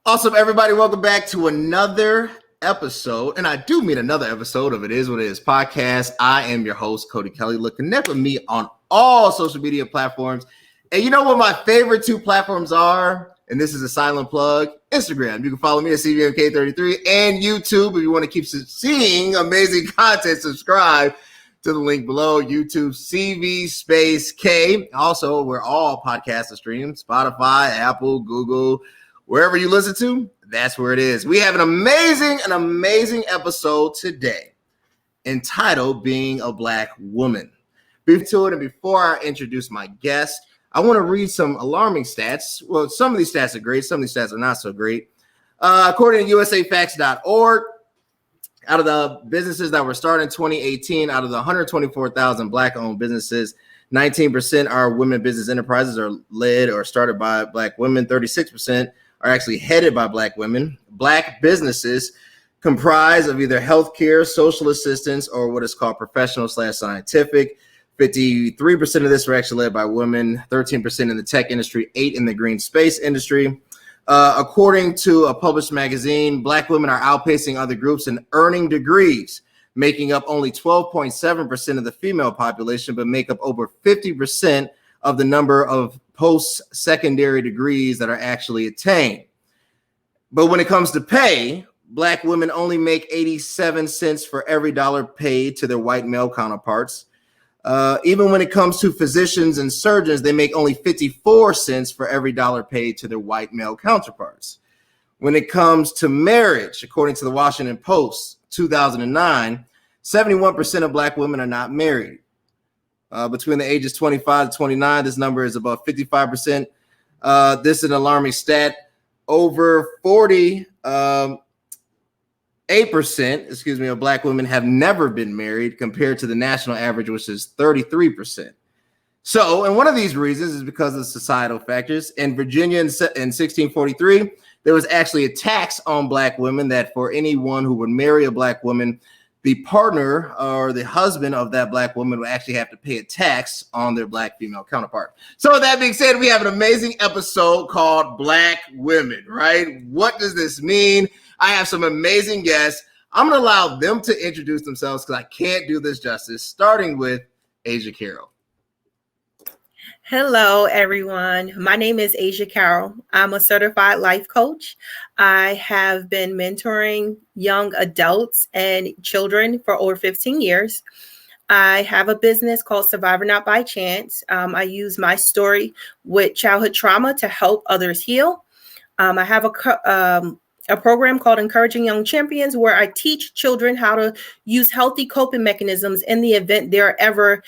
Awesome, everybody. Welcome back to another episode. And I do mean another episode of It Is What It Is podcast. I am your host, Cody Kelly. Look, connect with me on all social media platforms. And you know what my favorite two platforms are? And this is a silent plug. Instagram. You can follow me at CVMK33 and YouTube. If you want to keep seeing amazing content, subscribe to the link below. YouTube, CV space K. Also, we're all podcasts are streamed. Spotify, Apple, Google, wherever you listen to, that's where it is. We have an amazing episode today entitled Being a Black Woman. Before I introduce my guest, I want to read some alarming stats. Well, some of these stats are great. Some of these stats are not so great. According to usafacts.org, out of the businesses that were started in 2018, out of the 124,000 Black-owned businesses, 19% are women business enterprises are led or started by Black women. 36% are actually headed by Black women. Black businesses comprise of either healthcare, social assistance, or what is called professional/scientific. 53% of this were actually led by women, 13% in the tech industry, 8% in the green space industry. According to a published magazine, Black women are outpacing other groups in earning degrees, making up only 12.7% of the female population, but make up over 50% of the number of post-secondary degrees that are actually attained. But when it comes to pay, Black women only make 87 cents for every dollar paid to their white male counterparts. Even when it comes to physicians and surgeons, they make only 54 cents for every dollar paid to their white male counterparts. When it comes to marriage, according to the Washington Post, 2009, 71% of Black women are not married. Between the ages 25 to 29, this number is about 55%. This is an alarming stat. Over 48% of Black women have never been married compared to the national average, which is 33%. So, and one of these reasons is because of societal factors. In Virginia in 1643, there was actually a tax on Black women that for anyone who would marry a Black woman, the partner or the husband of that Black woman would actually have to pay a tax on their Black female counterpart. So with that being said, we have an amazing episode called Black Women, right? What does this mean? I have some amazing guests. I'm going to allow them to introduce themselves because I can't do this justice, starting with Aisya Carrol. Hello, everyone. My name is Aisya Carrol. I'm a certified life coach. I have been mentoring young adults and children for over 15 years. I have a business called Survivor Not by Chance. I use my story with childhood trauma to help others heal. I have a program called Encouraging Young Champions, where I teach children how to use healthy coping mechanisms in the event they're ever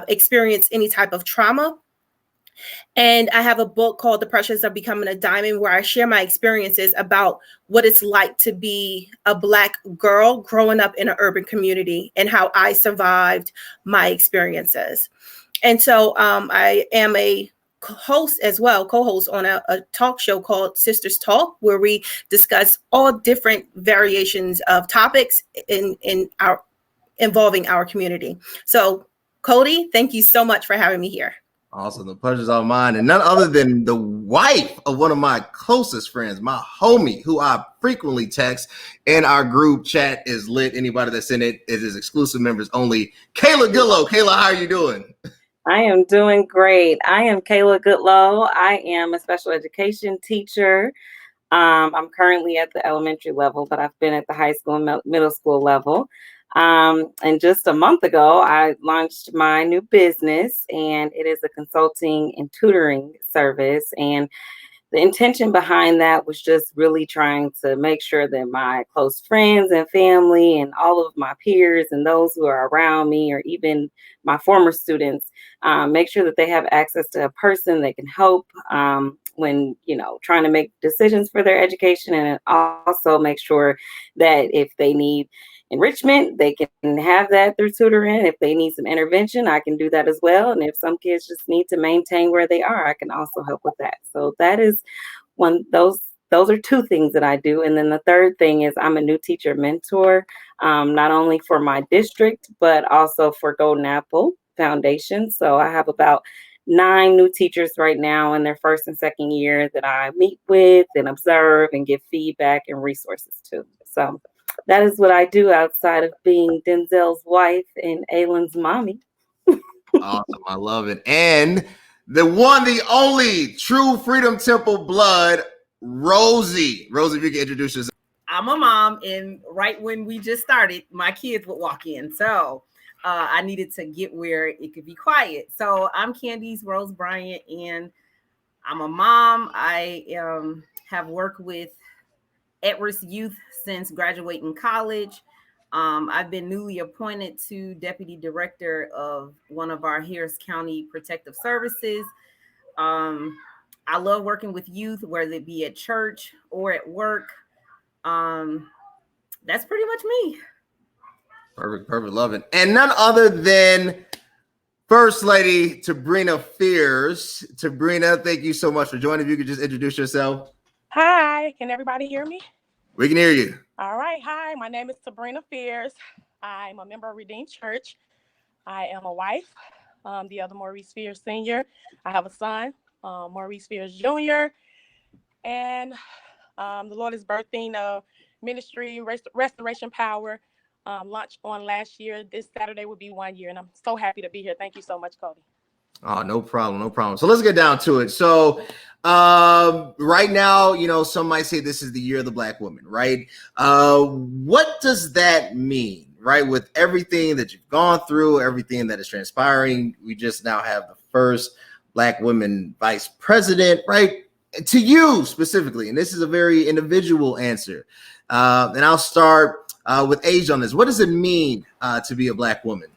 experience any type of trauma. And I have a book called The Pressures of Becoming a Diamond, where I share my experiences about what it's like to be a Black girl growing up in an urban community and how I survived my experiences. And so I am a co-host on a talk show called Sisters Talk, where we discuss all different variations of topics involving our community. So Cody, thank you so much for having me here. Awesome. The pleasure's all mine. And none other than the wife of one of my closest friends, my homie, who I frequently text, and our group chat is lit. Anybody that's in it is exclusive members only. Kayla Goodloe. Kayla, how are you doing? I am doing great. I am Kayla Goodloe. I am a special education teacher. I'm currently at the elementary level, but I've been at the high school and middle school level. And just a month ago, I launched my new business, and it is a consulting and tutoring service. And the intention behind that was just really trying to make sure that my close friends and family and all of my peers and those who are around me, or even my former students, make sure that they have access to a person that can help when, trying to make decisions for their education, and also make sure that if they need enrichment, they can have that through tutoring. If they need some intervention, I can do that as well. And if some kids just need to maintain where they are, I can also help with that. So that is one, those are two things that I do. And then the third thing is I'm a new teacher mentor, not only for my district, but also for Golden Apple Foundation. So I have about 9 new teachers right now in their first and second year that I meet with and observe and give feedback and resources to. So that is what I do outside of being Denzel's wife and Aylin's mommy. Awesome. I love it. And the one, the only true Freedom Temple blood, Rosie. Rosie, if you can introduce yourself. I'm a mom, and right when we just started, my kids would walk in. So I needed to get where it could be quiet. So I'm Candies Rose Bryant, and I'm a mom. I have worked with at-risk youth since graduating college. I've been newly appointed to Deputy Director of one of our Harris County Protective Services. I love working with youth, whether it be at church or at work. That's pretty much me. Perfect. Love it. And none other than First Lady Tebrena Fears. Tebrena, thank you so much for joining. If you could just introduce yourself. Hi, can everybody hear me? We can hear you. All right. Hi, my name is Tebrena Fears. I'm a member of Redeemed Church. I am a wife, the other Maurice Fears Sr. I have a son, Maurice Fears Jr. And the Lord is birthing a ministry, Restoration Power, launched on last year. This Saturday will be 1 year, and I'm so happy to be here. Thank you so much, Cody. Oh, no problem. So let's get down to it. So right now, you know, some might say this is the year of the Black woman, right? What does that mean, right? With everything that you've gone through, everything that is transpiring, we just now have the first Black woman vice president, right? To you specifically, and this is a very individual answer. And I'll start with Aisya on this. What does it mean to be a Black woman?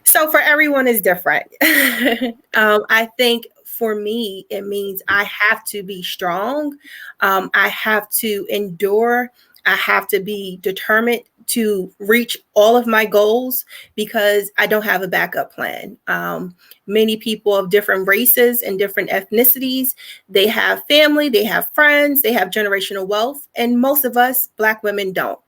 So for everyone is different. I think for me, it means I have to be strong. I have to endure. I have to be determined to reach all of my goals because I don't have a backup plan. Many people of different races and different ethnicities, they have family, they have friends, they have generational wealth, and most of us Black women don't.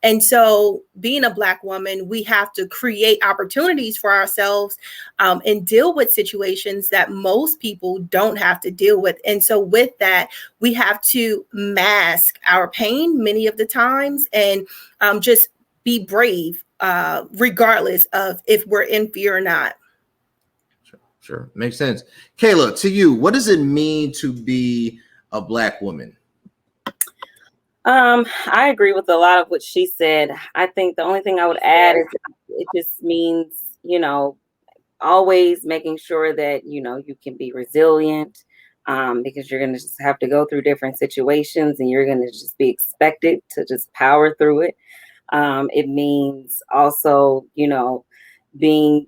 And so being a Black woman, we have to create opportunities for ourselves and deal with situations that most people don't have to deal with. And so with that, we have to mask our pain many of the times and just be brave, regardless of if we're in fear or not. Sure. Makes sense. Kayla, to you, what does it mean to be a Black woman? I agree with a lot of what she said. I think the only thing I would add is it just means, you know, always making sure that, you know, you can be resilient because you're going to just have to go through different situations and you're going to just be expected to just power through it. It means also, you know, being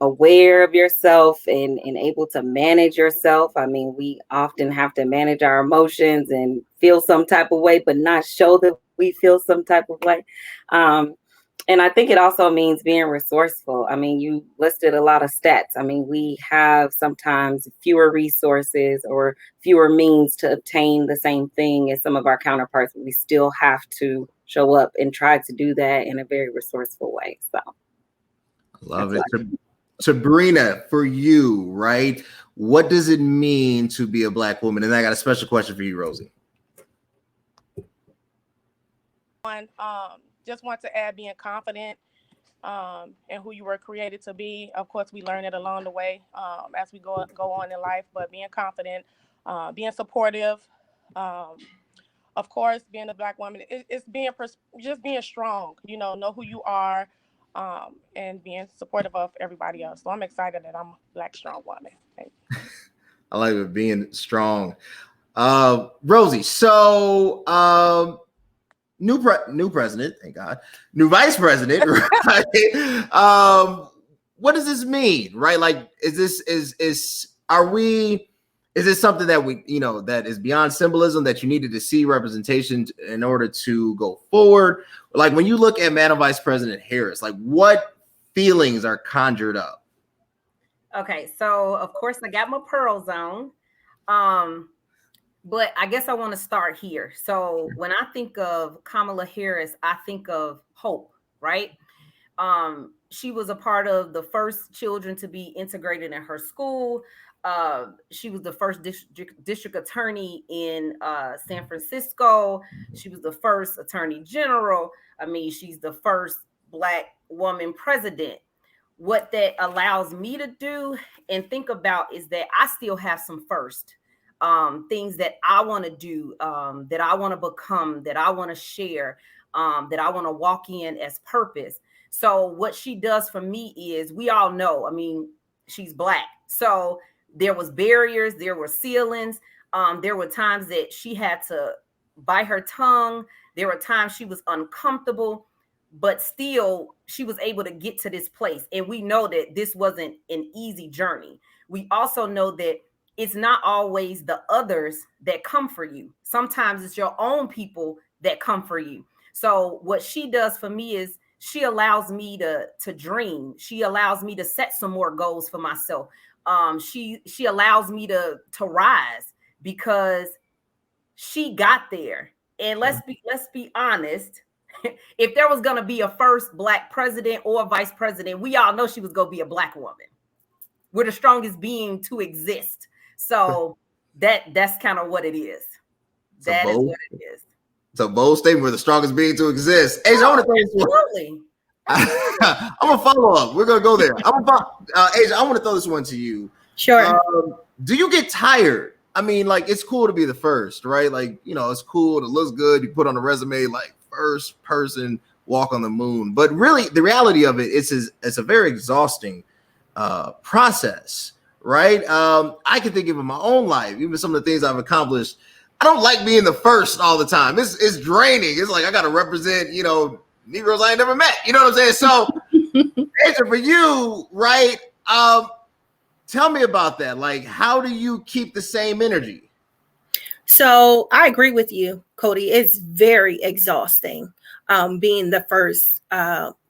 aware of yourself and able to manage yourself. I mean, we often have to manage our emotions and feel some type of way, but not show that we feel some type of way. And I think it also means being resourceful. I mean, you listed a lot of stats. I mean, we have sometimes fewer resources or fewer means to obtain the same thing as some of our counterparts, but we still have to show up and try to do that in a very resourceful way. So Love it. Tebrena, for you, right? What does it mean to be a Black woman? And I got a special question for you, Rosie. Just want to add being confident in who you were created to be. Of course, we learn it along the way as we go on in life, but being confident, being supportive, of course, being a Black woman, it's just being strong, you know who you are, and being supportive of everybody else. So I'm excited that I'm a Black strong woman. I like it, being strong. Rosie, so new president, thank God, new vice president, right? What does this mean, right? Like, is this something that we, you know, that is beyond symbolism that you needed to see representation in order to go forward? Like, when you look at Madam Vice President Harris, like, what feelings are conjured up? Okay, so of course I got my pearls on. But I guess I want to start here. So when I think of Kamala Harris, I think of hope, right? She was a part of the first children to be integrated in her school. She was the first district attorney in San Francisco. She was the first attorney general. I mean, she's the first Black woman president. What that allows me to do and think about is that I still have some first things that I want to do, that I want to become, that I want to share, that I want to walk in as purpose. So what she does for me is, we all know, I mean, she's Black. So there was barriers, there were ceilings. There were times that she had to bite her tongue. There were times she was uncomfortable, but still she was able to get to this place. And we know that this wasn't an easy journey. We also know that it's not always the others that come for you. Sometimes it's your own people that come for you. So what she does for me is, she allows me to dream. She allows me to set some more goals for myself. She allows me to rise, because she got there. And let's be honest. If there was going to be a first Black president or vice president, we all know she was going to be a Black woman. We're the strongest being to exist. So that's kind of what it is. That is what it is. It's a bold statement. We're the strongest being to exist. Hey, I want to throw this one. I'm gonna follow up. We're gonna go there. Asia, I want to throw this one to you. Sure. Do you get tired? I mean, like, it's cool to be the first, right? Like, you know, it's cool. It looks good. You put on a resume, like, first person walk on the moon. But really, the reality of it is it's a very exhausting process, right? I can think of in my own life, even some of the things I've accomplished. I don't like being the first all the time. It's draining. It's like I got to represent, you know, Negroes I ain't never met. You know what I'm saying? So, Aisya, for you, right? Tell me about that. Like, how do you keep the same energy? So I agree with you, Cody. It's very exhausting being the first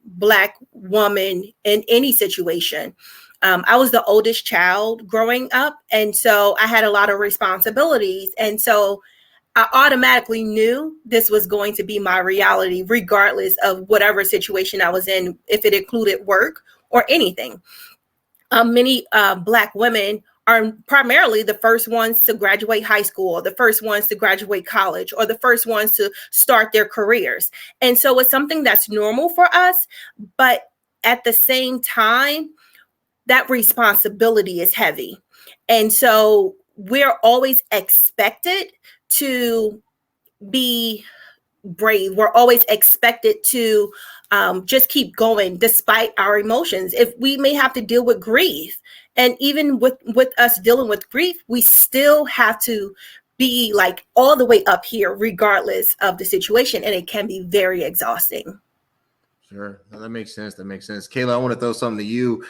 Black woman in any situation. I was the oldest child growing up, and so I had a lot of responsibilities. And so I automatically knew this was going to be my reality, regardless of whatever situation I was in, if it included work or anything. Many Black women are primarily the first ones to graduate high school, or the first ones to graduate college, or the first ones to start their careers. And so it's something that's normal for us. But at the same time, that responsibility is heavy. And so we're always expected to be brave. We're always expected to just keep going despite our emotions. If we may have to deal with grief, and even with us dealing with grief, we still have to be like all the way up here, regardless of the situation. And it can be very exhausting. Sure. No, that makes sense. That makes sense. Kayla, I want to throw something to you.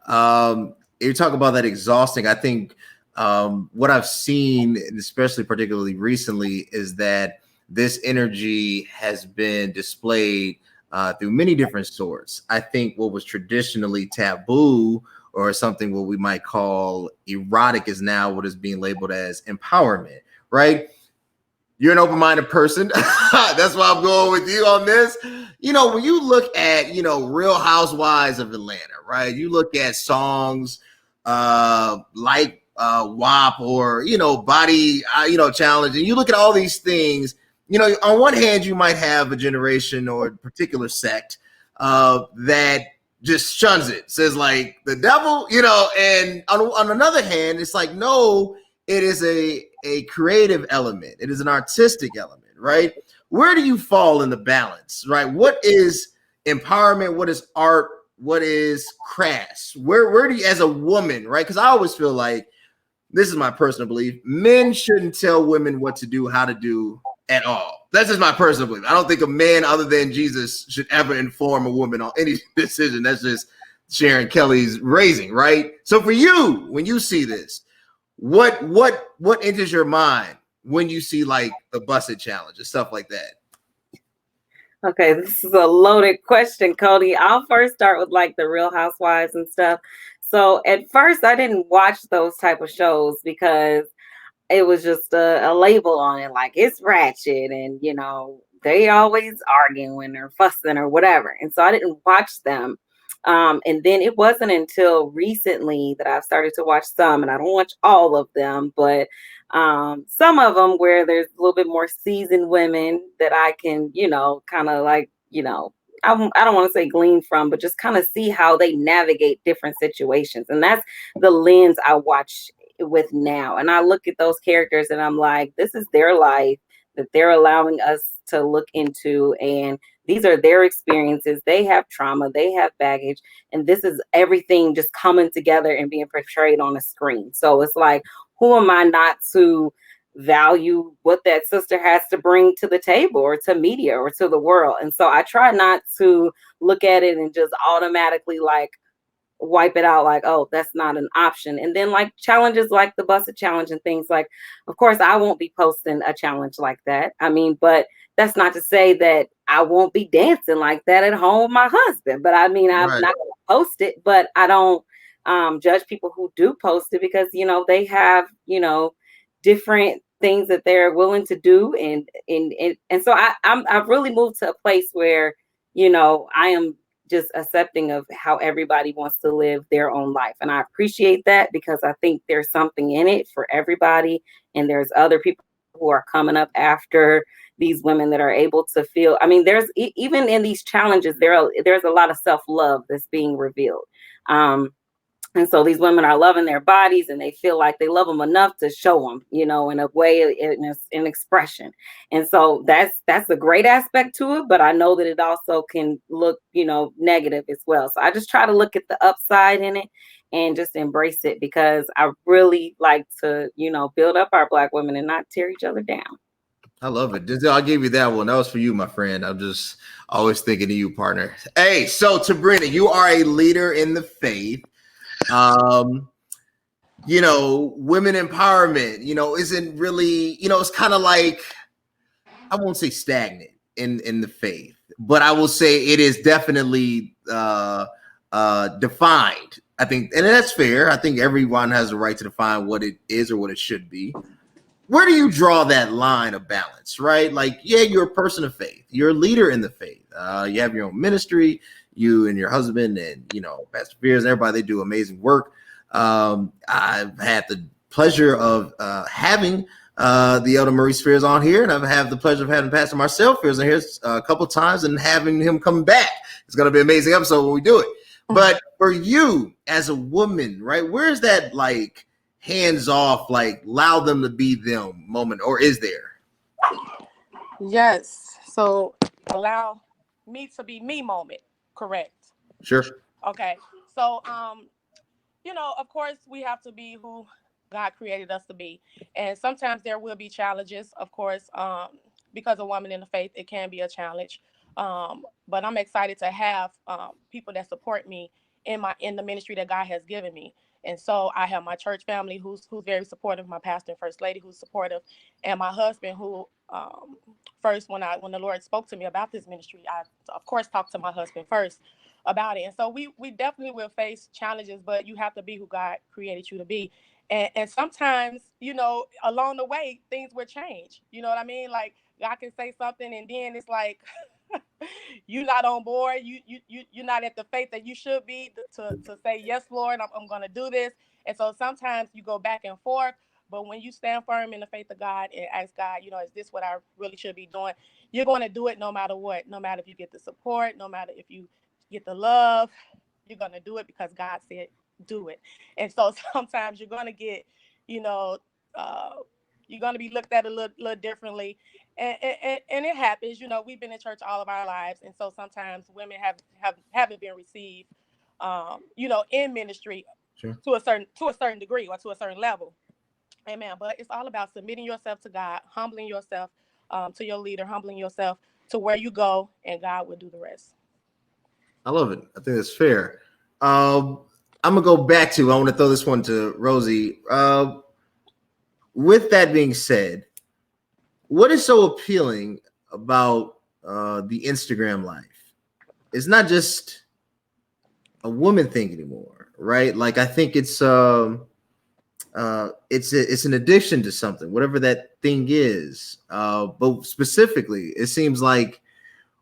You talk about that exhausting. I think what I've seen, especially particularly recently, is that this energy has been displayed through many different sorts. I think what was traditionally taboo, or something what we might call erotic, is now what is being labeled as empowerment, right? You're an open-minded person. That's why I'm going with you on this. You know, when you look at, you know, Real Housewives of Atlanta, right? You look at songs like WAP, or, you know, Body, Challenge, and you look at all these things. You know, on one hand, you might have a generation or a particular sect that just shuns it, says like the devil, you know, and on another hand, it's like, no, it is a creative element. It is an artistic element, right? Where do you fall in the balance, right? What is empowerment? What is art? What is crass? Where do you, as a woman, right? Because I always feel like, this is my personal belief, men shouldn't tell women what to do, how to do at all. That's just my personal belief. I don't think a man other than Jesus should ever inform a woman on any decision. That's just Sharon Kelly's raising, right? So for you, when you see this, what enters your mind when you see like the Busted Challenge and stuff like that? Okay, this is a loaded question, Cody. I'll first start with like the Real Housewives and stuff. So at first I didn't watch those type of shows because it was just a label on it, like it's ratchet and, you know, they always arguing or fussing or whatever. And so I didn't watch them. And then it wasn't until recently that I've started to watch some, and I don't watch all of them, but some of them where there's a little bit more seasoned women that I can, kind of like, I don't want to say glean from, but just kind of see how they navigate different situations. And that's the lens I watch with now. And I look at those characters and I'm like, this is their life that they're allowing us to look into. And these are their experiences. They have trauma, they have baggage, and this is everything just coming together and being portrayed on a screen. So it's like, who am I not to value what that sister has to bring to the table or to media or to the world? And so I try not to look at it and just automatically like wipe it out like, oh, that's not an option. And then like challenges like the busted challenge and things like, of course, I won't be posting a challenge like that. I mean, but that's not to say that I won't be dancing like that at home with my husband. But I mean, I'm not going to post it, but I don't judge people who do post it because, they have, different things that they're willing to do. And so I've really moved to a place where, I am just accepting of how everybody wants to live their own life. And I appreciate that because I think there's something in it for everybody. And there's other people who are coming up after these women that are able to feel, I mean, there's even in these challenges, there's a lot of self-love that's being revealed. And so these women are loving their bodies and they feel like they love them enough to show them, in a way, in expression. And so that's a great aspect to it. But I know that it also can look, negative as well. So I just try to look at the upside in it and just embrace it because I really like to, build up our Black women and not tear each other down. I love it. I'll give you that one. That was for you, my friend. I'm just always thinking of you, partner. Hey, so Tebrena, you are a leader in the faith. Women empowerment, isn't really, it's kind of like, I won't say stagnant in the faith, but I will say it is definitely defined. I think, and that's fair. I think everyone has a right to define what it is or what it should be. Where do you draw that line of balance, right? Like, yeah, you're a person of faith. You're a leader in the faith. You have your own ministry. You and your husband and, Pastor Fears and everybody, they do amazing work. I've had the pleasure of having the Elder Maurice Fears on here, and I've had the pleasure of having Pastor Marcel Fears on here a couple of times and having him come back. It's going to be an amazing episode when we do it. But for you as a woman, right, where's that like hands off, like allow them to be them moment, or is there? Yes. So allow me to be me moment. Correct. Sure. Okay. So, of course we have to be who God created us to be. And sometimes there will be challenges, of course, because a woman in the faith, it can be a challenge. But I'm excited to have people that support me in the ministry that God has given me. And so I have my church family who's very supportive, my pastor and first lady who's supportive, and my husband who first when the Lord spoke to me about this ministry, I of course talked to my husband first about it. And so we definitely will face challenges, but you have to be who God created you to be. And sometimes, along the way, things will change. You know what I mean? Like God can say something and then it's like you're not on board. You're not at the faith that you should be to say, yes, Lord, I'm going to do this. And so sometimes you go back and forth. But when you stand firm in the faith of God and ask God, is this what I really should be doing? You're going to do it no matter what. No matter if you get the support, no matter if you get the love, you're going to do it because God said do it. And so sometimes you're going to get, you're going to be looked at a little differently. And it happens, we've been in church all of our lives. And so sometimes women haven't been received, in ministry Sure. to a certain degree or to a certain level. Amen. But it's all about submitting yourself to God, humbling yourself to your leader, humbling yourself to where you go, and God will do the rest. I love it. I think that's fair. I'm going to go back to, I want to throw this one to Rosie. With that being said, what is so appealing about the Instagram life? It's not just a woman thing anymore, right? Like, I think it's it's an addiction to something, whatever that thing is. But specifically, it seems like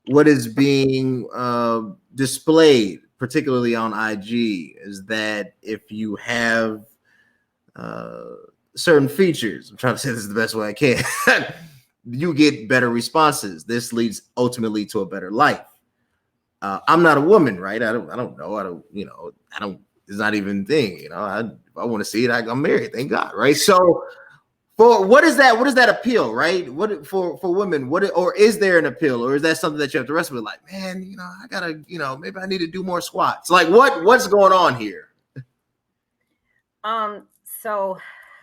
what is being displayed, particularly on IG, is that if you have certain features, I'm trying to say this the best way I can, you get better responses. This leads ultimately to a better life. I'm not a woman, right? I don't know. It's not even a thing, if I want to see it, I'm married, thank God, right? So for what is that appeal, right? What for women, or is there an appeal, or is that something that you have to wrestle with? Like, man, I gotta, maybe I need to do more squats. Like, what's going on here? So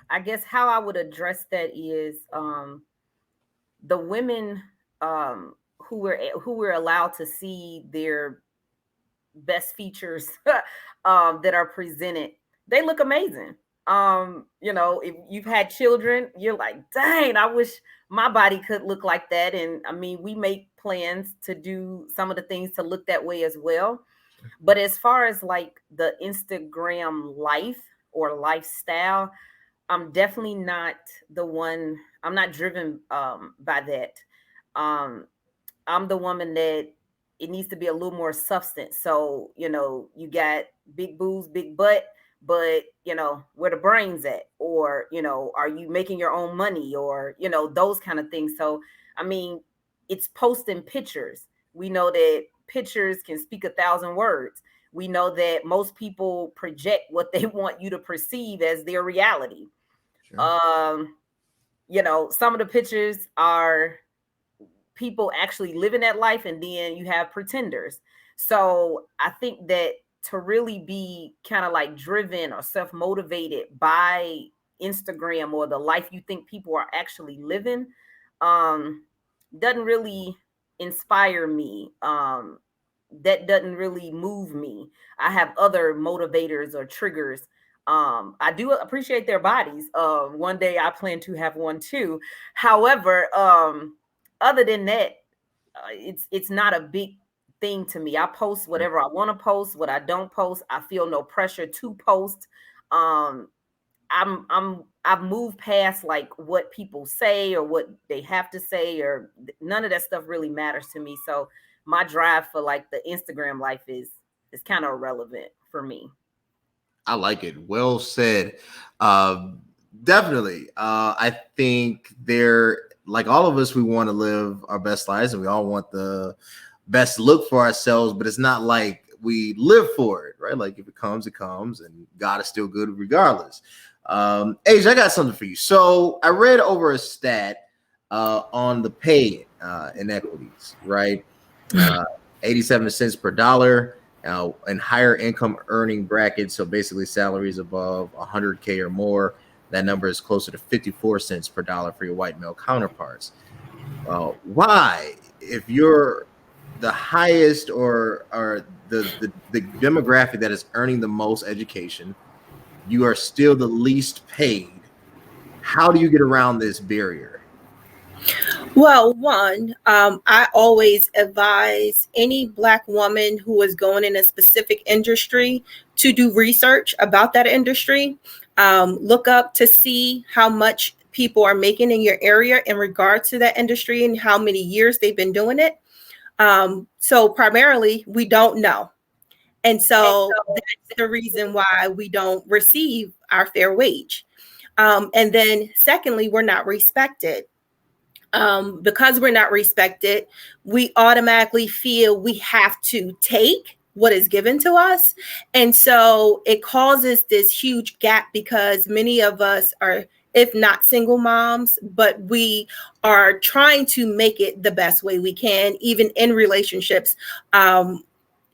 I guess how I would address that is the women who were allowed to see their best features that are presented, they look amazing. If you've had children, you're like, dang, I wish my body could look like that. And I mean, we make plans to do some of the things to look that way as well. But as far as like the Instagram life or lifestyle, I'm definitely not the one. I'm not driven by that. I'm the woman that it needs to be a little more substance. So, you got big boobs, big butt, but where the brains at, or, are you making your own money, or, those kind of things. So, I mean, it's posting pictures. We know that pictures can speak 1,000 words. We know that most people project what they want you to perceive as their reality. Sure. Some of the pictures are people actually living that life, and then you have pretenders. So I think that to really be kind of like driven or self-motivated by Instagram or the life you think people are actually living, doesn't really inspire me. That doesn't really move me. I have other motivators or triggers. I do appreciate their bodies. One day I plan to have one too. However, other than that, it's not a big thing to me. I post whatever I want to post. What I don't post, I feel no pressure to post. I've moved past like what people say or what they have to say, or none of that stuff really matters to me. So my drive for like the Instagram life is kind of irrelevant for me. I like it. Well said. Definitely. I think like all of us, we want to live our best lives and we all want the best look for ourselves, but it's not like we live for it, right? Like if it comes, it comes, and God is still good regardless. Aisya, I got something for you. So I read over a stat on the pay inequities, right? 87 cents per dollar in higher income earning brackets. So basically salaries above 100K or more. That number is closer to 54 cents per dollar for your white male counterparts. Why, if you're the highest or the demographic that is earning the most education, you are still the least paid? How do you get around this barrier? Well, one, I always advise any Black woman who is going in a specific industry to do research about that industry. Look up to see how much people are making in your area in regard to that industry and how many years they've been doing it. So primarily, we don't know. And so that's the reason why we don't receive our fair wage. And then secondly, we're not respected. Because we're not respected, we automatically feel we have to take what is given to us. And so it causes this huge gap because many of us are, if not single moms, but we are trying to make it the best way we can, even in relationships.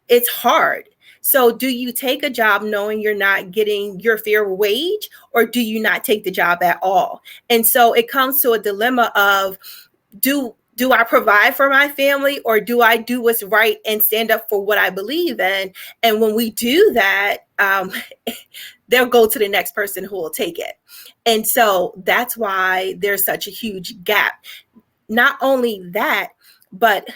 It's hard. So do you take a job knowing you're not getting your fair wage, or do you not take the job at all? And so it comes to a dilemma of, do I provide for my family, or do I do what's right and stand up for what I believe in? And when we do that, they'll go to the next person who will take it. And so that's why there's such a huge gap. Not only that, but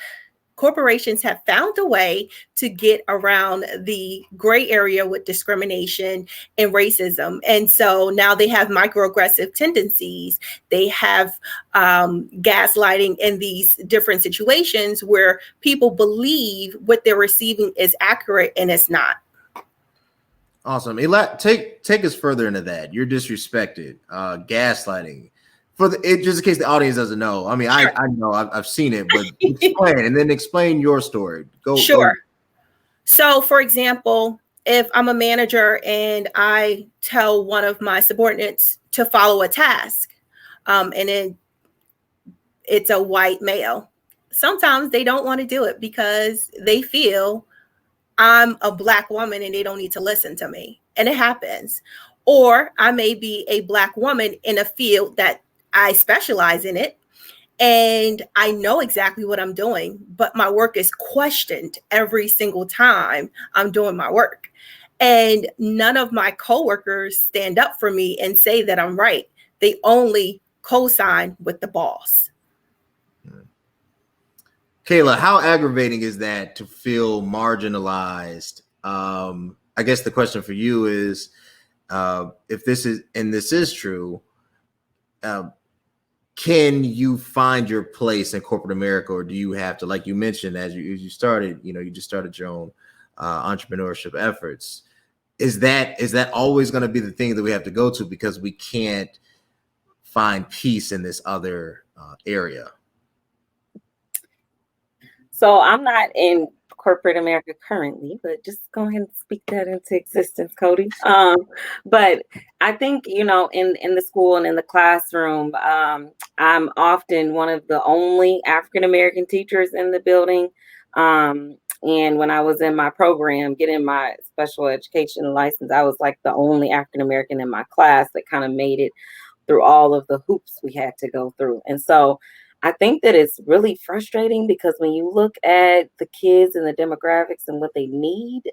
corporations have found a way to get around the gray area with discrimination and racism. And so now they have microaggressive tendencies. They have gaslighting in these different situations where people believe what they're receiving is accurate and it's not. Awesome. Take us further into that. You're disrespected, gaslighting. Just in case the audience doesn't know. I mean, I know I've seen it, but explain your story. Sure. So, for example, if I'm a manager and I tell one of my subordinates to follow a task, and it's a white male, sometimes they don't want to do it because they feel I'm a Black woman and they don't need to listen to me. And it happens. Or I may be a Black woman in a field that I specialize in it, and I know exactly what I'm doing, but my work is questioned every single time I'm doing my work. And none of my coworkers stand up for me and say that I'm right. They only co-sign with the boss. Kayla, how aggravating is that to feel marginalized? I guess the question for you is, if this is true, can you find your place in corporate America, or do you have to, like you mentioned, as you started, you just started your own entrepreneurship efforts? Is that always going to be the thing that we have to go to because we can't find peace in this other area? So I'm not in corporate America currently, but just go ahead and speak that into existence, Cody. But I think, in the school and in the classroom, I'm often one of the only African-American teachers in the building. And when I was in my program, getting my special education license, I was like the only African-American in my class that kind of made it through all of the hoops we had to go through. And so I think that it's really frustrating because when you look at the kids and the demographics and what they need,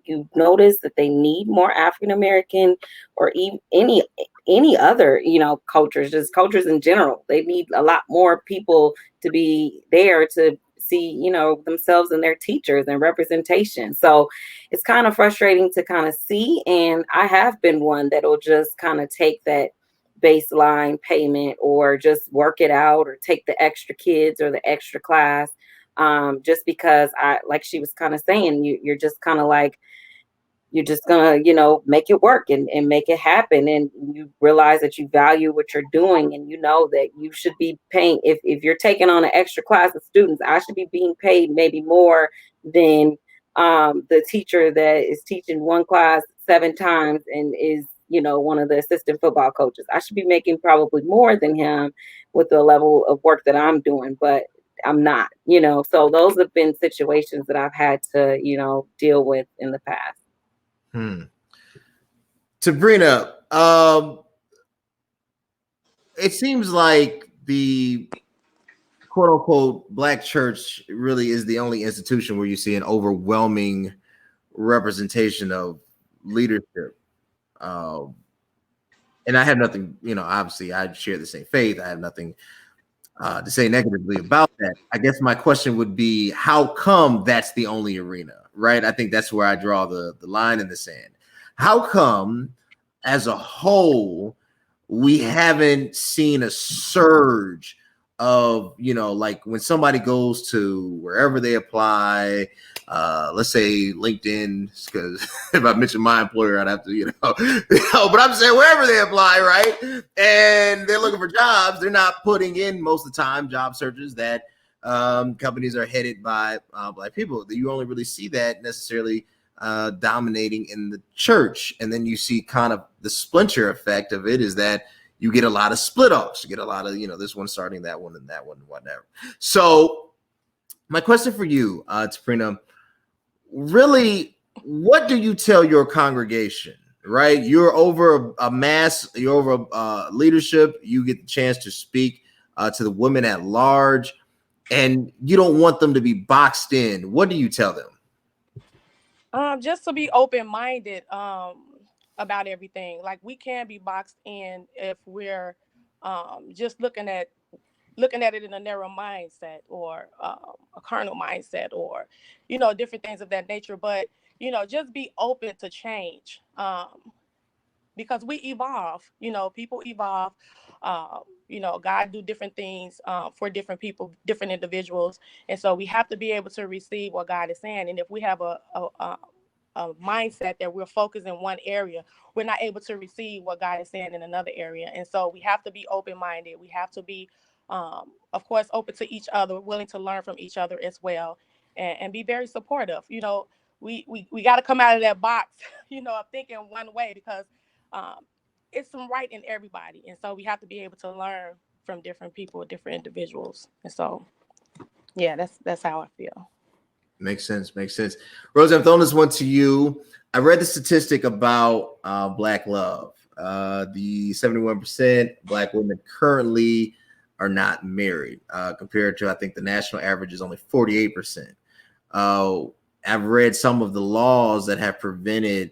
you notice that they need more African American or even any other, cultures, just cultures in general. They need a lot more people to be there to see, themselves and their teachers and representation. So it's kind of frustrating to kind of see. And I have been one that'll just kind of take that baseline payment or just work it out or take the extra kids or the extra class, just because like she was kind of saying, you're just kind of like, you're just gonna, make it work and make it happen. And you realize that you value what you're doing and that you should be paying. If you're taking on an extra class of students, I should be being paid maybe more than the teacher that is teaching one class 7 times and is one of the assistant football coaches. I should be making probably more than him with the level of work that I'm doing, but I'm not, so those have been situations that I've had to, deal with in the past. Tebrena, it seems like the quote unquote Black church really is the only institution where you see an overwhelming representation of leadership. And I have nothing, obviously I share the same faith. I have nothing to say negatively about that. I guess my question would be, how come that's the only arena, right? I think that's where I draw the line in the sand. How come as a whole, we haven't seen a surge of, like when somebody goes to wherever they apply, let's say LinkedIn, because if I mention my employer, I'd have to, but I'm saying wherever they apply, right? And they're looking for jobs, they're not putting in most of the time job searches that companies are headed by Black people. You only really see that necessarily dominating in the church. And then you see kind of the splinter effect of it is that you get a lot of split offs. You get a lot of, this one starting that one and that one and whatever. So my question for you, Tebrena, really, what do you tell your congregation, right? You're over a mass, you're over leadership. You get the chance to speak to the women at large, and you don't want them to be boxed in. What do you tell them? Just to be open-minded about everything. Like, we can be boxed in if we're just looking at looking at it in a narrow mindset or a carnal mindset or, different things of that nature. But, just be open to change. Because we evolve, people evolve. God do different things for different people, different individuals. And so we have to be able to receive what God is saying. And if we have a mindset that we're focused in one area, we're not able to receive what God is saying in another area. And so we have to be open-minded. We have to be, of course, open to each other, willing to learn from each other as well, and be very supportive. We got to come out of that box, of thinking one way, because it's some right in everybody. And so we have to be able to learn from different people, different individuals. And so, yeah, that's how I feel. Makes sense. Rose, I'm throwing this one to you. I read the statistic about Black love. The 71% Black women currently are not married, compared to, I think, the national average is only 48%. I've read some of the laws that have prevented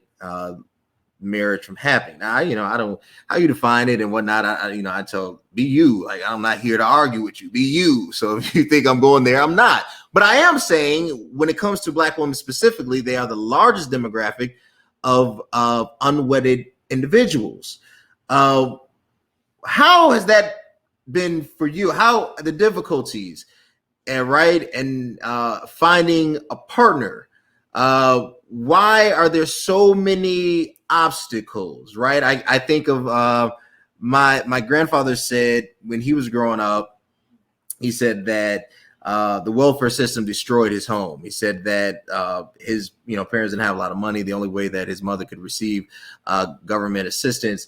marriage from happening. Now, I don't how you define it and whatnot. I tell, be you. Like, I'm not here to argue with you. Be you. So if you think I'm going there, I'm not. But I am saying, when it comes to Black women specifically, they are the largest demographic of unwedded individuals. How has that been for you? How the difficulties and finding a partner? Why are there so many obstacles, right? I think of my grandfather said when he was growing up, he said that the welfare system destroyed his home. He said that his parents didn't have a lot of money. The only way that his mother could receive government assistance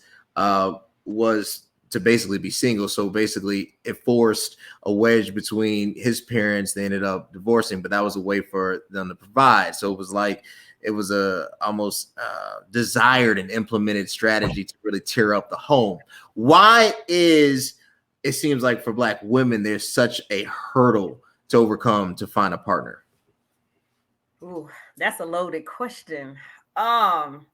was to basically be single. So basically it forced a wedge between his parents. They ended up divorcing, but that was a way for them to provide. So it was a almost desired and implemented strategy to really tear up the home. Why is it seems like for Black women, there's such a hurdle to overcome to find a partner? Ooh, that's a loaded question. I'm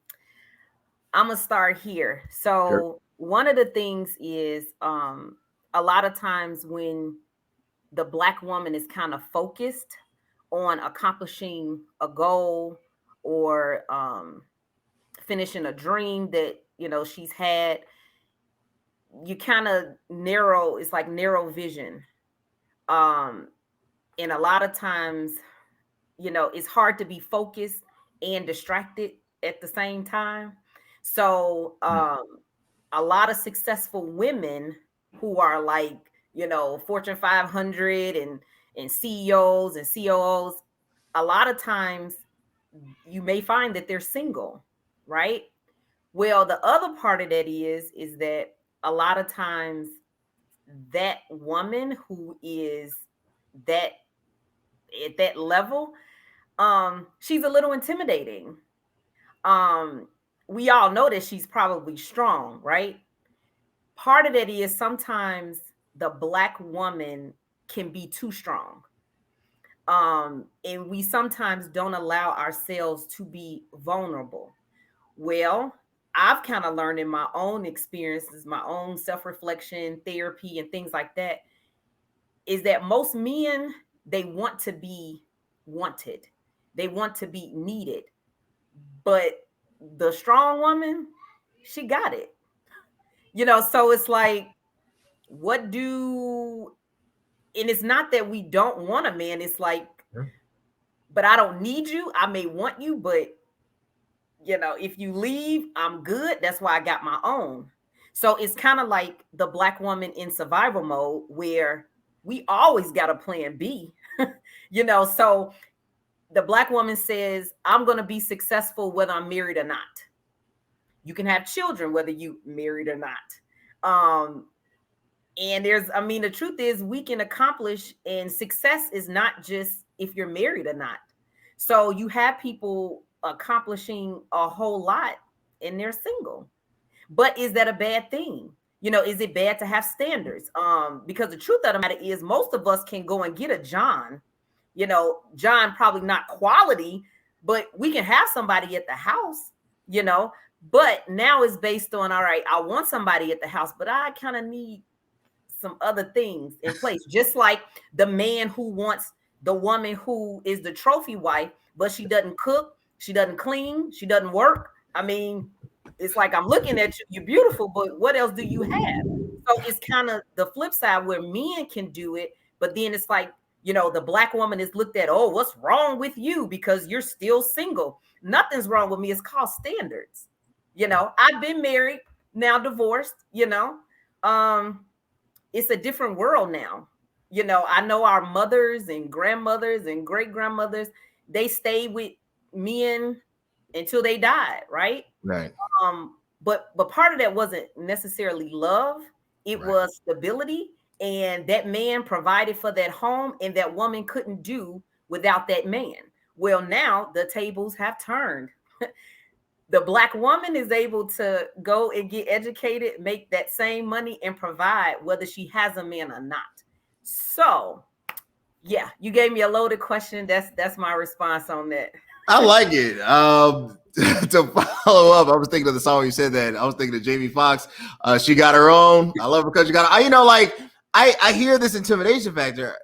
gonna start here. So sure. One of the things is a lot of times when the Black woman is kind of focused on accomplishing a goal or finishing a dream that she's had, you kind of narrow. It's like narrow vision, and a lot of times, it's hard to be focused and distracted at the same time. So a lot of successful women who are like, Fortune 500 and CEOs and COOs, a lot of times you may find that they're single, right? Well, the other part of that is that a lot of times that woman who is that at that level, she's a little intimidating. We all know that she's probably strong, right? Part of that is sometimes the Black woman can be too strong. And we sometimes don't allow ourselves to be vulnerable. Well, I've kind of learned in my own experiences, my own self-reflection, therapy, and things like that, is that most men, they want to be wanted. They want to be needed. But the strong woman, she got it. So it's like, and it's not that we don't want a man. It's like, but I don't need you. I may want you, but if you leave, I'm good. That's why I got my own. So it's kind of like the Black woman in survival mode, where we always got a plan B, so the Black woman says, I'm going to be successful whether I'm married or not. You can have children whether you married or not. And the truth is, we can accomplish, and success is not just if you're married or not. So you have people accomplishing a whole lot and they're single. But is that a bad thing? Is it bad to have standards? Because the truth of the matter is, most of us can go and get a John. John probably not quality, but we can have somebody at the house, But now it's based on, all right, I want somebody at the house, but I kind of need some other things in place. Just like the man who wants the woman who is the trophy wife, but she doesn't cook, she doesn't clean, she doesn't work. I mean, it's like, I'm looking at you, you're beautiful, but what else do you have? So it's kind of the flip side where men can do it, but then it's like, you know, the Black woman is looked at, oh, what's wrong with you because you're still single? Nothing's wrong with me. It's called standards. You know, I've been married, now divorced, you know. It's a different world now. You know, I know our mothers and grandmothers and great grandmothers, they stayed with men until they died, right? Right. But part of that wasn't necessarily love. It was stability. And that man provided for that home, and that woman couldn't do without that man. Well, now the tables have turned. The Black woman is able to go and get educated, make that same money, and provide whether she has a man or not. So, yeah, you gave me a loaded question. That's my response on that. I like it. To follow up, I was thinking of the song you said that. I was thinking of Jamie Foxx. She got her own. I love her because she got her. You know, like I hear this intimidation factor,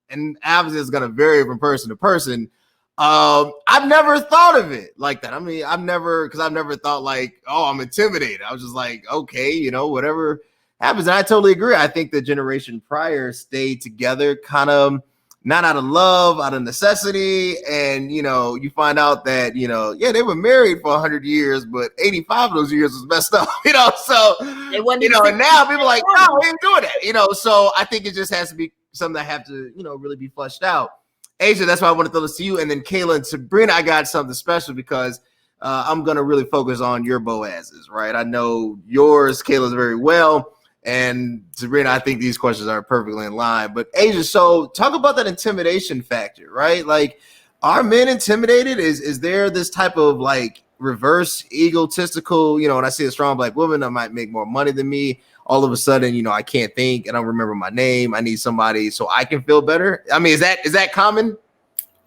and obviously it's gonna vary from person to person. I've never thought of it like that. I mean, I've never thought like, oh, I'm intimidated. I was just like, okay, you know, whatever happens. And I totally agree. I think the generation prior stayed together kind of not out of love, out of necessity. And, you know, you find out that, you know, yeah, they were married for 100 years, but 85 of those years was messed up, you know? So, you know, and now people are like, no, we ain't doing that, you know? So I think it just has to be something that have to, you know, really be fleshed out. Aisya, that's why I want to throw this to you. And then Kayla and Tebrena, I got something special because I'm going to really focus on your Boazes, right? I know yours, Kayla's, very well. And Tebrena, I think these questions are perfectly in line. But Aisya, so talk about that intimidation factor, right? Like, are men intimidated? Is there this type of like reverse egotistical, you know, when I see a strong Black woman that might make more money than me, all of a sudden, you know, I can't think, I don't remember my name, I need somebody so I can feel better? I mean, is that common?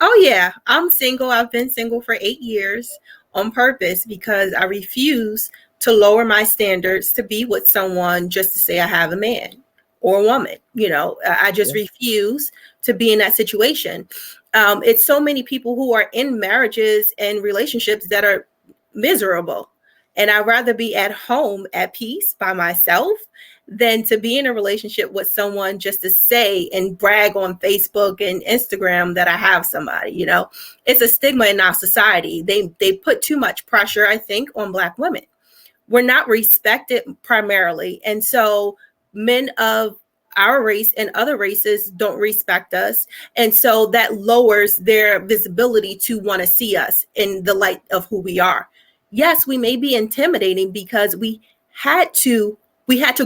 Oh yeah, I'm single. I've been single for 8 years on purpose because I refuse to lower my standards to be with someone just to say I have a man or a woman. You know, I just refuse to be in that situation. It's so many people who are in marriages and relationships that are miserable. And I'd rather be at home at peace by myself than to be in a relationship with someone just to say and brag on Facebook and Instagram that I have somebody. You know, it's a stigma in our society. They put too much pressure, I think, on Black women. We're not respected primarily. And so men of our race and other races don't respect us. And so that lowers their visibility to want to see us in the light of who we are. Yes, we may be intimidating because we had to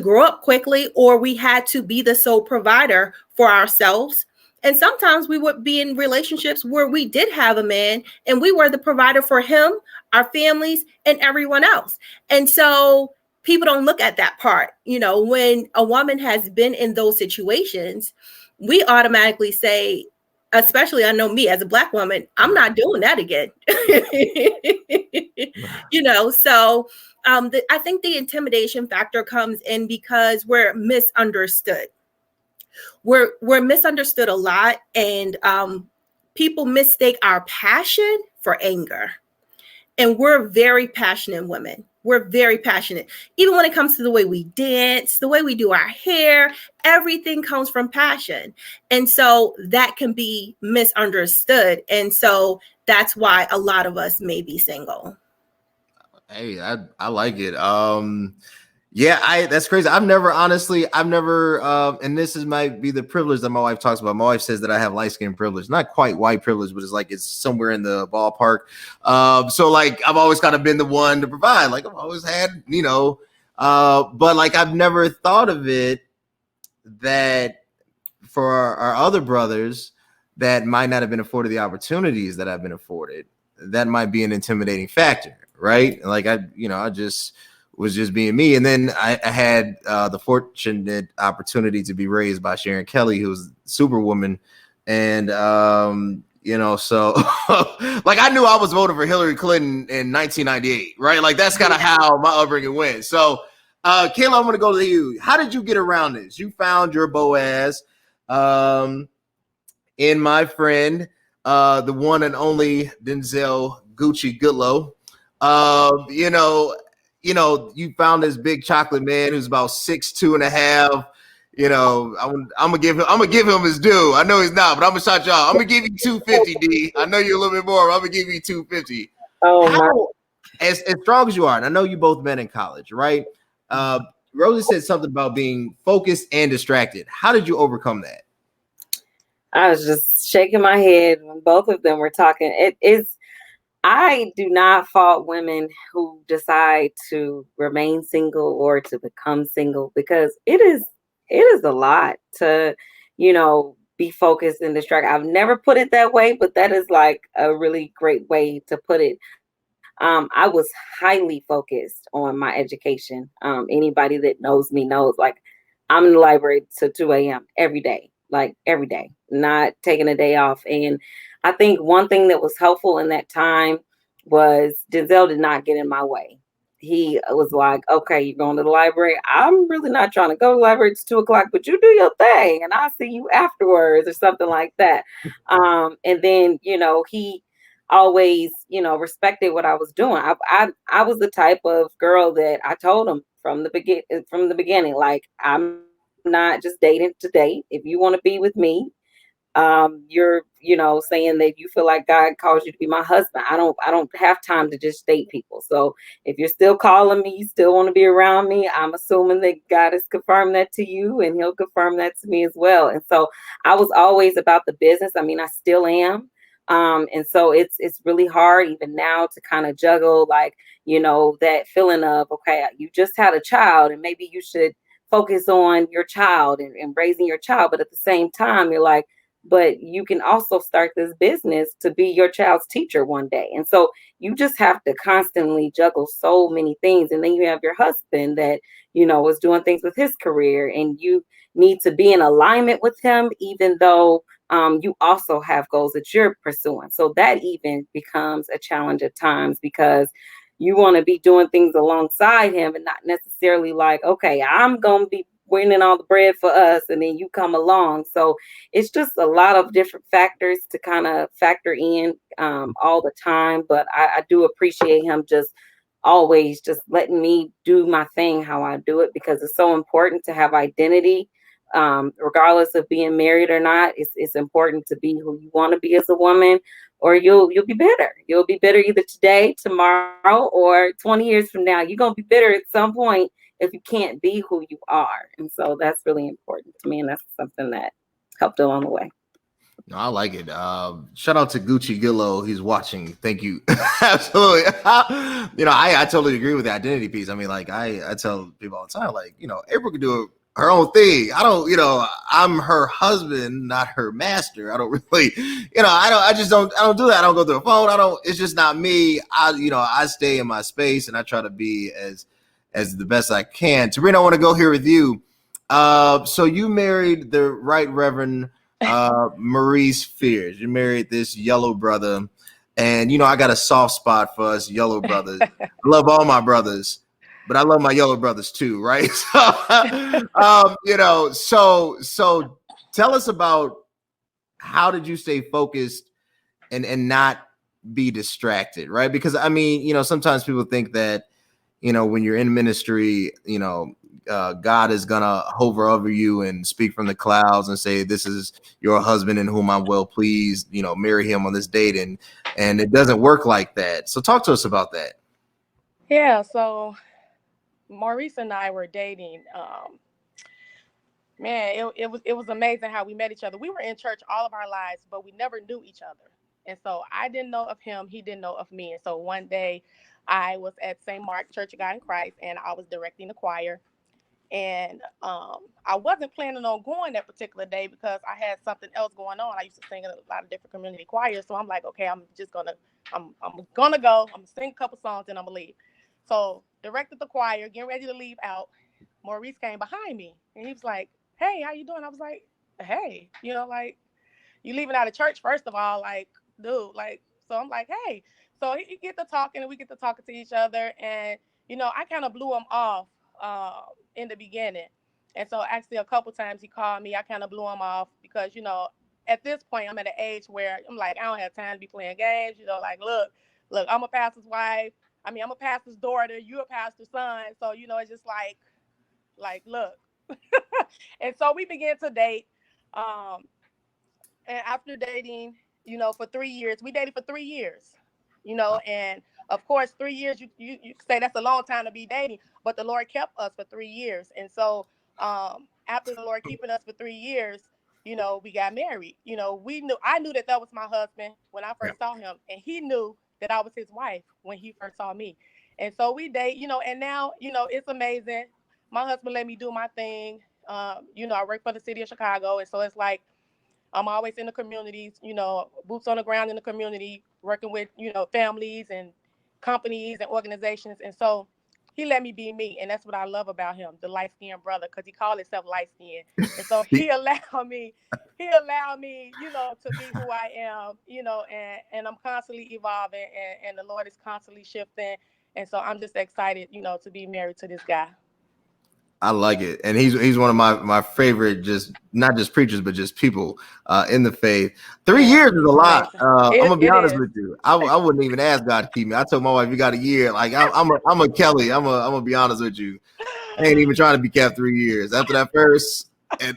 grow up quickly, or we had to be the sole provider for ourselves. And sometimes we would be in relationships where we did have a man and we were the provider for him, our families, and everyone else. And so people don't look at that part. You know, when a woman has been in those situations, we automatically say, especially I know me as a Black woman, I'm not doing that again. You know, so I think the intimidation factor comes in because we're misunderstood. We're misunderstood a lot, and people mistake our passion for anger. And we're very passionate women. We're very passionate. Even when it comes to the way we dance, the way we do our hair, everything comes from passion. And so that can be misunderstood. And so that's why a lot of us may be single. Hey, I like it. Yeah, that's crazy. I've never, and might be the privilege that my wife talks about. My wife says that I have light skin privilege, not quite white privilege, but it's somewhere in the ballpark. So like, I've always kind of been the one to provide. Like, I've always had, you know, but like, I've never thought of it that for our other brothers that might not have been afforded the opportunities that I've been afforded, that might be an intimidating factor, right? Like, I was just being me. And then I had the fortunate opportunity to be raised by Sharon Kelly, who was Superwoman. And, you know, so like, I knew I was voting for Hillary Clinton in 1998, right? Like, that's kind of how my upbringing went. So Kayla, I'm going to go to you. How did you get around this? You found your Boaz in my friend, the one and only Denzel Gucci Goodloe. You found this big chocolate man who's about 6'2.5". I'm gonna give him his due. I know he's not, but I'm gonna shout y'all. I'm gonna give you 250, D. I know you're a little bit more. But I'm gonna give you 250. Oh my. How, as strong as you are, and I know you both met in college, right? Rosie said something about being focused and distracted. How did you overcome that? I was just shaking my head when both of them were talking. I do not fault women who decide to remain single or to become single, because it is a lot to, be focused and distracted. I've never put it that way, but that is like a really great way to put it. I was highly focused on my education. Anybody that knows me knows, like, I'm in the library till 2 a.m. every day, like every day, not taking a day off. And I think one thing that was helpful in that time was Denzel did not get in my way. He was like, okay, you're going to the library. I'm really not trying to go to the library. It's 2 o'clock, but you do your thing and I'll see you afterwards, or something like that. And then, he always, respected what I was doing. I was the type of girl that I told him from the beginning, like, I'm not just dating to date. If you want to be with me, you're, saying that you feel like God calls you to be my husband. I don't have time to just date people. So if you're still calling me, you still want to be around me, I'm assuming that God has confirmed that to you, and he'll confirm that to me as well. And so I was always about the business. I mean, I still am. And so it's really hard even now to kind of juggle, like, that feeling of, okay, you just had a child and maybe you should focus on your child and raising your child. But at the same time, you're like, but you can also start this business to be your child's teacher one day. And so you just have to constantly juggle so many things. And then you have your husband that, is doing things with his career, and you need to be in alignment with him, even though you also have goals that you're pursuing. So that even becomes a challenge at times, because you want to be doing things alongside him and not necessarily like, okay, I'm going to be winning all the bread for us, and then you come along. So it's just a lot of different factors to kind of factor in all the time. But I do appreciate him just always just letting me do my thing how I do it, because it's so important to have identity. Regardless of being married or not, it's important to be who you want to be as a woman, or you'll be bitter. You'll be bitter either today, tomorrow, or 20 years from now. You're gonna be bitter at some point if you can't be who you are. And so that's really important to me, and that's something that helped along the way. No, I like it. Shout out to Gucci Goodloe. He's watching. Thank you. Absolutely. I totally agree with the identity piece. I mean, like, I tell people all the time, like, April can do her own thing. I don't, I'm her husband, not her master. I don't really, I don't do that. I don't go through a phone. It's just not me. I stay in my space and I try to be as the best I can. Tebrena, I want to go here with you. So you married the Right Reverend Maurice Fears. You married this yellow brother, and I got a soft spot for us yellow brothers. I love all my brothers, but I love my yellow brothers too, right? So tell us about, how did you stay focused and not be distracted, right? Because I mean, sometimes people think that, when you're in ministry, God is gonna hover over you and speak from the clouds and say, "This is your husband in whom I'm well pleased." Marry him on this date, and it doesn't work like that. So talk to us about that. Yeah, so Maurice and I were dating. Man, it was amazing how we met each other. We were in church all of our lives, but we never knew each other. And so I didn't know of him, he didn't know of me. And so one day I was at St. Mark Church of God in Christ, and I was directing the choir. And I wasn't planning on going that particular day because I had something else going on. I used to sing in a lot of different community choirs. So I'm like, okay, I'm gonna go. I'm gonna sing a couple songs and I'm gonna leave. So directed the choir, getting ready to leave out. Maurice came behind me and he was like, "Hey, how you doing?" I was like, "Hey, like, you leaving out of church, first of all, like, dude, like." So I'm like, "Hey." So he get to talking and we get to talking to each other, and I kind of blew him off in the beginning. And so actually a couple times he called me. I kind of blew him off because, at this point I'm at an age where I'm like, I don't have time to be playing games. Like, look, I'm a pastor's wife. I mean, I'm a pastor's daughter. You're a pastor's son. So, it's just look. And so we began to date. Um, and after dating, for 3 years, we dated for 3 years, and of course, 3 years, you say that's a long time to be dating, but the Lord kept us for 3 years. And so, after the Lord keeping us for 3 years, we got married. I knew that was my husband when I first saw him, and he knew that I was his wife when he first saw me. And so we date, and now, it's amazing. My husband let me do my thing. I work for the city of Chicago. And so it's like, I'm always in the communities, boots on the ground in the community, working with, families and companies and organizations. And so he let me be me. And that's what I love about him, the light-skinned brother, because he called himself light-skinned. And so he allowed me, to be who I am, and I'm constantly evolving, and the Lord is constantly shifting. And so I'm just excited, to be married to this guy. I like it. And he's one of my favorite, just not just preachers, but just people in the faith. 3 years is a lot. I'm gonna be honest with you. I wouldn't even ask God to keep me. I told my wife, you got a year. Like I'm a Kelly. I'm gonna be honest with you. I ain't even trying to be kept 3 years. After that first and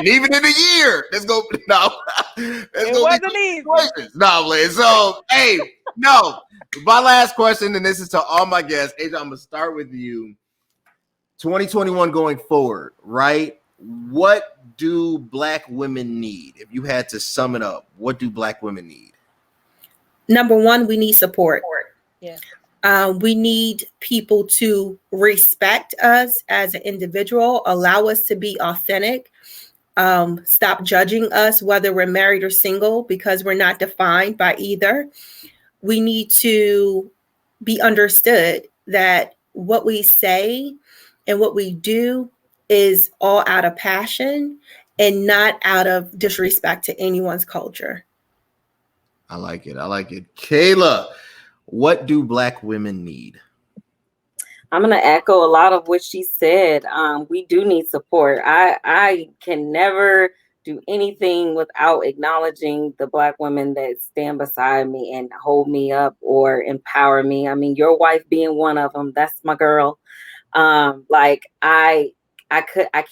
even in a year, let's go. No, it wasn't easy. No, Liz. So hey, no. My last question, and this is to all my guests. Asia, I'm gonna start with you. 2021 going forward, right? What do Black women need? If you had to sum it up, what do Black women need? Number one, we need support. Yeah. We need people to respect us as an individual, allow us to be authentic, stop judging us, whether we're married or single, because we're not defined by either. We need to be understood that what we say and what we do is all out of passion and not out of disrespect to anyone's culture. I like it. Kayla, what do Black women need? I'm going to echo a lot of what she said. We do need support. I can never do anything without acknowledging the Black women that stand beside me and hold me up or empower me. I mean, your wife being one of them, that's my girl. I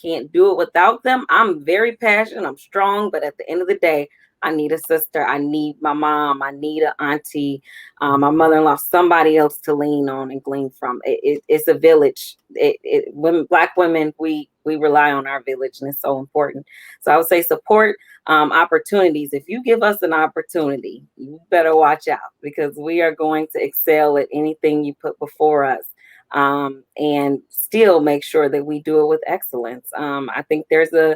can't do it without them. I'm very passionate. I'm strong, but at the end of the day, I need a sister. I need my mom. I need an auntie, my mother-in-law, somebody else to lean on and glean from. It's a village. Women, Black women, we rely on our village, and it's so important. So I would say support, opportunities. If you give us an opportunity, you better watch out, because we are going to excel at anything you put before us. And still make sure that we do it with excellence. I think there's a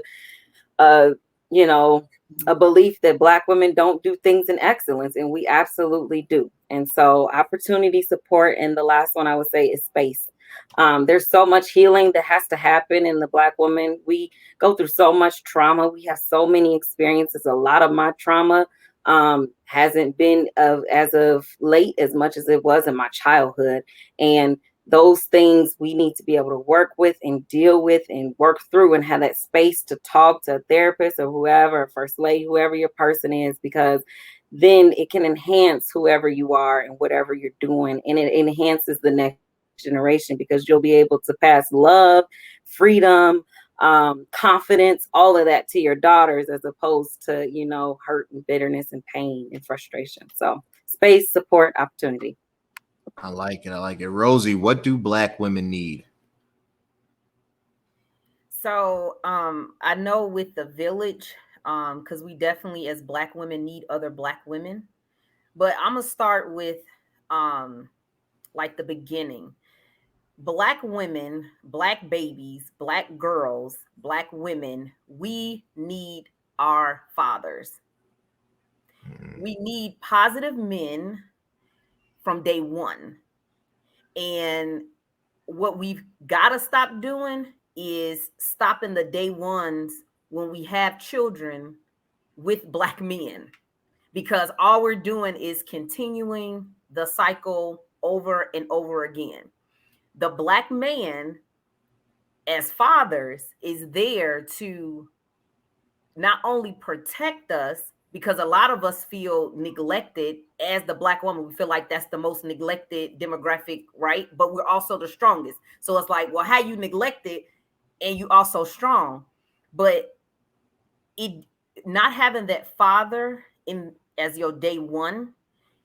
belief that Black women don't do things in excellence, and we absolutely do. And so opportunity, support, and the last one I would say is space. There's so much healing that has to happen in the Black woman. We go through so much trauma. We have so many experiences. A lot of my trauma hasn't been as of late as much as it was in my childhood. And those things we need to be able to work with and deal with and work through, and have that space to talk to a therapist or whoever, first lady, whoever your person is, because then it can enhance whoever you are and whatever you're doing. And it enhances the next generation, because you'll be able to pass love, freedom, confidence, all of that to your daughters, as opposed to, hurt and bitterness and pain and frustration. So space, support, opportunity. I like it. Rosie, what do Black women need? So I know with the village, because we definitely as Black women need other Black women. But I'm gonna start with like the beginning. Black women, Black babies, Black girls, Black women, we need our fathers. We need positive men from day one. And what we've got to stop doing is stopping the day ones when we have children with Black men, because all we're doing is continuing the cycle over and over again. the Black man as fathers is there to not only protect us, because a lot of us feel neglected as the Black woman. We feel like that's the most neglected demographic, right? But we're also the strongest. So it's like, well, how you neglected and you also strong? But it not having that father in as your day one,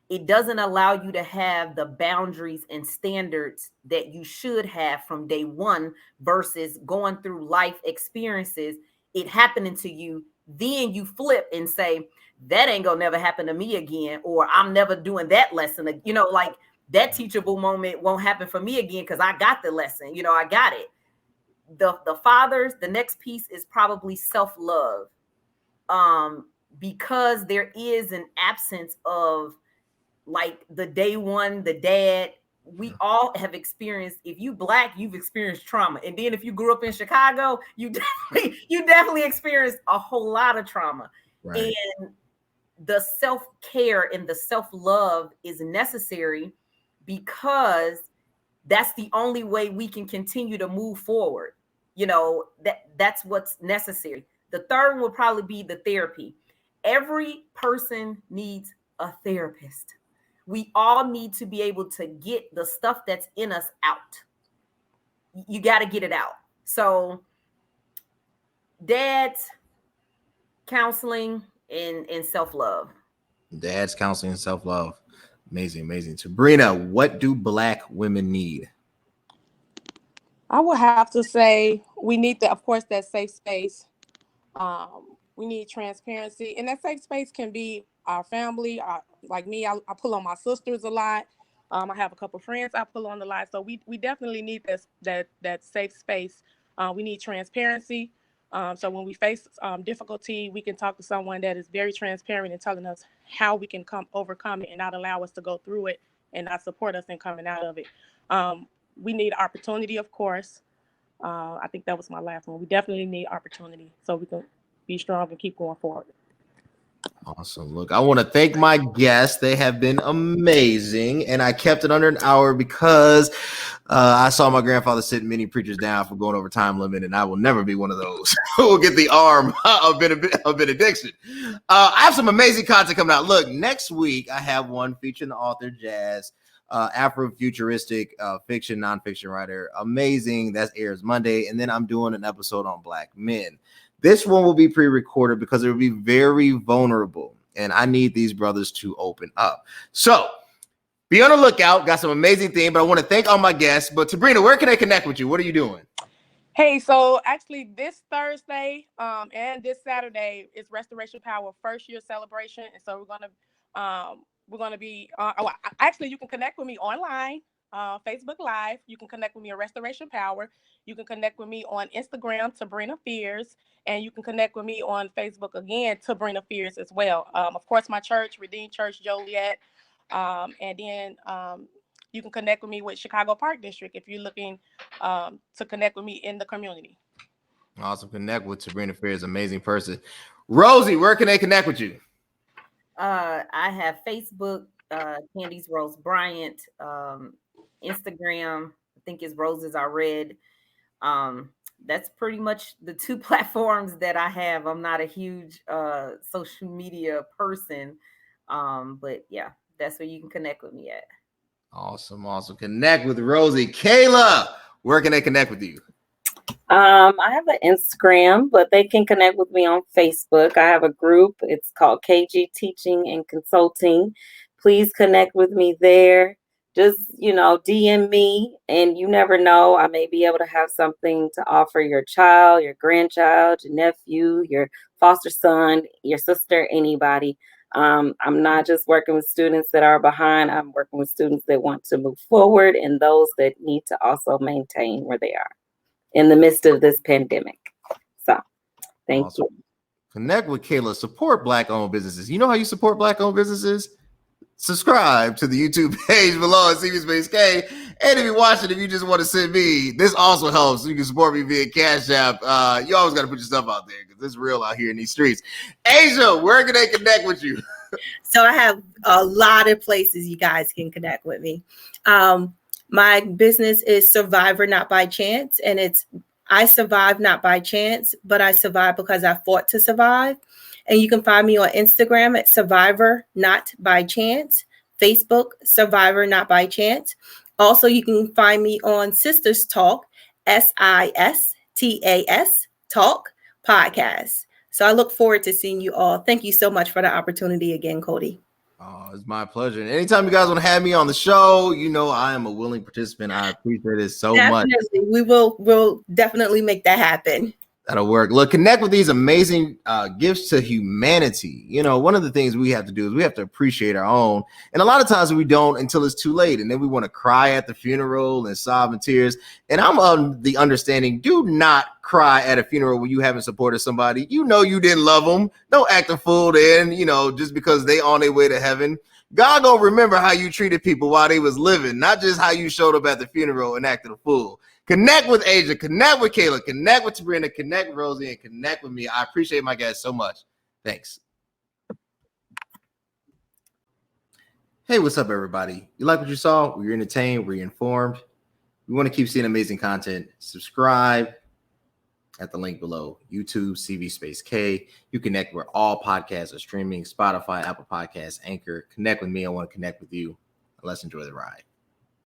it doesn't allow you to have the boundaries and standards that you should have from day one versus going through life experiences, it happening to you, then you flip and say, that ain't gonna never happen to me again, or I'm never doing that lesson. You know, like that teachable moment won't happen for me again because I got the lesson. You know, I got it. The fathers, the next piece is probably self-love. Because there is an absence of like the day one, the dad. We all have experienced, if you Black, you've experienced trauma. And then if you grew up in Chicago, you definitely experienced a whole lot of trauma. Right. And the self-care and the self-love is necessary because that's the only way we can continue to move forward. You know, that's what's necessary. The third will probably be the therapy. Every person needs a therapist. We all need to be able to get the stuff that's in us out. You got to get it out. So dad's counseling and self-love. Dad's counseling and self-love. Amazing. Tebrena, what do Black women need? I would have to say we need of course, that safe space. We need transparency, and that safe space can be our family. Like me, I pull on my sisters a lot. I have a couple friends I pull on a lot. So we definitely need that safe space. We need transparency. So when we face difficulty, we can talk to someone that is very transparent and telling us how we can overcome it and not allow us to go through it and not support us in coming out of it. We need opportunity, of course. I think that was my last one. We definitely need opportunity so we can be strong and keep going forward. Awesome. Look, I want to thank my guests. They have been amazing. And I kept it under an hour because I saw my grandfather sitting many preachers down for going over time limit, and I will never be one of those who will get the arm of benediction. I have some amazing content coming out. Look, next week I have one featuring the author Jazz, Afrofuturistic fiction, nonfiction writer. Amazing. That airs Monday. And then I'm doing an episode on Black men. This one will be pre-recorded because it will be very vulnerable, and I need these brothers to open up. So be on the lookout. Got some amazing things, but I want to thank all my guests. But Tebrena, where can they connect with you? What are you doing? Hey, so actually this Thursday and this Saturday is Restoration Power first year celebration, and so we're gonna be. Actually, you can connect with me online. Facebook Live. You can connect with me on Restoration Power. You can connect with me on Instagram, Tebrena Fears, and you can connect with me on Facebook again, Tebrena Fears as well. Of course, my church, Redeemed Church Joliet, and then you can connect with me with Chicago Park District if you're looking to connect with me in the community. Awesome. Connect with Tebrena Fears, amazing person. Rosie, where can they connect with you? I have Facebook, Candies Rose Bryant. Instagram, I think is Roses Are Red. That's pretty much the two platforms that I have. I'm not a huge social media person, but yeah, that's where you can connect with me at. Awesome. Connect with Rosie. Kayla, where can they connect with you? I have an Instagram, but they can connect with me on Facebook. I have a group. It's called KG Teaching and Consulting. Please connect with me there. Just, DM me, and you never know, I may be able to have something to offer your child, your grandchild, your nephew, your foster son, your sister, anybody. I'm not just working with students that are behind. I'm working with students that want to move forward and those that need to also maintain where they are in the midst of this pandemic. So thank you. Connect with Kayla. Support Black-owned businesses. You know how you support Black-owned businesses? Subscribe to the YouTube page below at CBSpaceK. And if you're watching, if you just want to send me, this also helps. You can support me via Cash App. You always got to put your stuff out there because it's real out here in these streets. Aisya, where can they connect with you? So I have a lot of places you guys can connect with me. My business is Survivor Not by Chance, and it's I survive not by chance, but I survive because I fought to survive. And you can find me on Instagram at Survivor Not by Chance, Facebook Survivor Not by Chance. Also, you can find me on Sisters Talk, SISTAS Talk podcast. So I look forward to seeing you all. Thank you so much for the opportunity again, Cody. Oh, it's my pleasure. And anytime you guys want to have me on the show, you know I am a willing participant. I appreciate it so much. Definitely. We'll definitely make that happen. That'll work. Look, connect with these amazing gifts to humanity. You know, one of the things we have to do is we have to appreciate our own. And a lot of times we don't until it's too late. And then we want to cry at the funeral and sob in tears. And I'm on the understanding, do not cry at a funeral when you haven't supported somebody. You know you didn't love them. Don't act a fool then, you know, just because they on their way to heaven. God gonna remember how you treated people while they was living, not just how you showed up at the funeral and acted a fool. Connect with Aisya, connect with Kayla, connect with Tebrena, connect with Rosie, and connect with me. I appreciate my guests so much. Thanks. Hey, what's up, everybody? You like what you saw? Were you entertained? Were you informed? You want to keep seeing amazing content? Subscribe at the link below. YouTube, CV Space K. You connect where all podcasts are streaming. Spotify, Apple Podcasts, Anchor. Connect with me. I want to connect with you. Let's enjoy the ride.